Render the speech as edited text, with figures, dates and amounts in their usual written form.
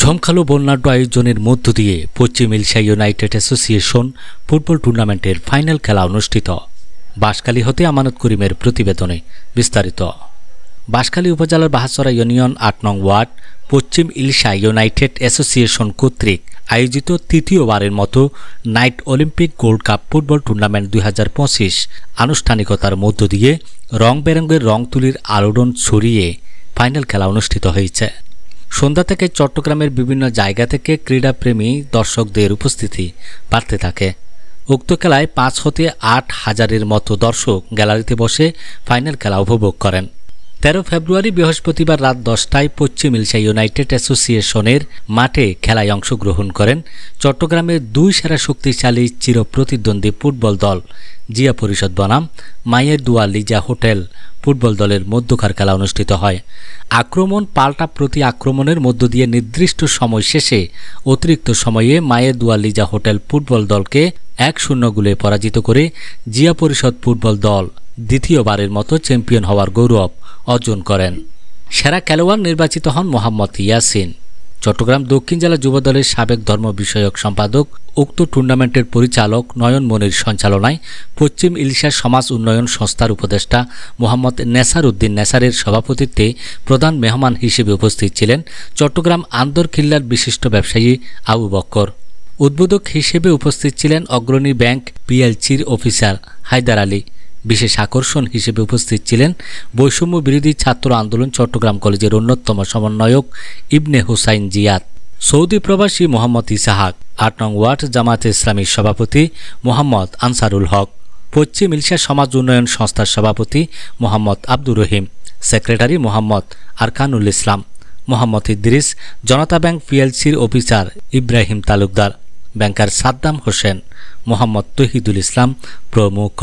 ঝমকালো বর্ণাঢ্য আয়োজনের মধ্য দিয়ে পশ্চিম ইলশা ইউনাইটেড অ্যাসোসিয়েশন ফুটবল টুর্নামেন্টের ফাইনাল খেলা অনুষ্ঠিত। বাঁশখালী হতে আমানত করিমের প্রতিবেদনে বিস্তারিত। বাঁশখালী উপজেলার বাহাছড়া ইউনিয়ন ৮ নং ওয়ার্ড পশ্চিম ইলশা ইউনাইটেড অ্যাসোসিয়েশন কর্তৃক আয়োজিত তৃতীয়বারের মতো night Olympic gold cup football tournament ২০২৫ আনুষ্ঠানিকতার মধ্য দিয়ে রং বেরঙের রং তুলির আলোড়ন ছড়িয়ে ফাইনাল খেলা অনুষ্ঠিত হয়েছে। সন্ধ্যা থেকে চট্টগ্রামের বিভিন্ন জায়গা থেকে ক্রীড়াপ্রেমী দর্শকদের উপস্থিতি বাড়তে থাকে। উক্ত খেলায় ৫ হতে ৮ হাজারের মতো দর্শক গ্যালারিতে বসে ফাইনাল খেলা উপভোগ করেন। ১৩ ফেব্রুয়ারি বৃহস্পতিবার রাত ১০টায় পশ্চিম ইলশা ইউনাইটেড অ্যাসোসিয়েশনের মাঠে খেলায় অংশগ্রহণ করেন চট্টগ্রামের দুই সেরা শক্তিশালী চিরপ্রতিদ্বন্দ্বী ফুটবল দল জিয়া পরিষদ বনাম মায়ের দুয়া লিজা হোটেল ফুটবল দলের মধ্যকার খেলা অনুষ্ঠিত হয়। আক্রমণ পাল্টা প্রতি আক্রমণের মধ্য দিয়ে নির্দিষ্ট সময় শেষে অতিরিক্ত সময়ে মায়ের দুয়া লিজা হোটেল ফুটবল দলকে ১-০ গোলে পরাজিত করে জিয়া পরিষদ ফুটবল দল দ্বিতীয়বারের মতো চ্যাম্পিয়ন হওয়ার গৌরব অর্জন করেন। সেরা খেলোয়াড় নির্বাচিত হন মোহাম্মদ ইয়াসিন। চট্টগ্রাম দক্ষিণ জেলা যুব দলের সাবেক ধর্ম বিষয়ক সম্পাদক উক্ত টুর্নামেন্টের পরিচালক নয়ন মনির সঞ্চালনায় পশ্চিম ইলশা সমাজ উন্নয়ন সংস্থার উপদেষ্টা মোহাম্মদ নেসার উদ্দিন নেসারের সভাপতিত্বে প্রধান মেহমান হিসেবে উপস্থিত ছিলেন চট্টগ্রাম আন্দরখিল্লার বিশিষ্ট ব্যবসায়ী আবু বক্কর। উদ্বোধক হিসেবে উপস্থিত ছিলেন অগ্রণী ব্যাংক পিএলসির অফিসার হায়দার আলী। বিশেষ আকর্ষণ হিসেবে উপস্থিত ছিলেন বৈষম্য বিরোধী ছাত্র আন্দোলন চট্টগ্রাম কলেজের অন্যতম সমন্বয়ক ইবনে হুসাইন জিয়াদ, সৌদি প্রবাসী মোহাম্মদ ইসাহাক, ৮ নং ওয়ার্ড জামায়াতে ইসলামীর সভাপতি মোহাম্মদ আনসারুল হক, পশ্চিম ইলশা সমাজ উন্নয়ন সংস্থার সভাপতি মোহাম্মদ আব্দুর রহিম, সেক্রেটারি মোহাম্মদ আরকানুল ইসলাম, মোহাম্মদ ইদ্রিস, জনতা ব্যাংক পিএলসির অফিসার ইব্রাহিম তালুকদার, ব্যাংকার সাদ্দাম হোসেন, মোহাম্মদ তহিদুল ইসলাম প্রমুখ।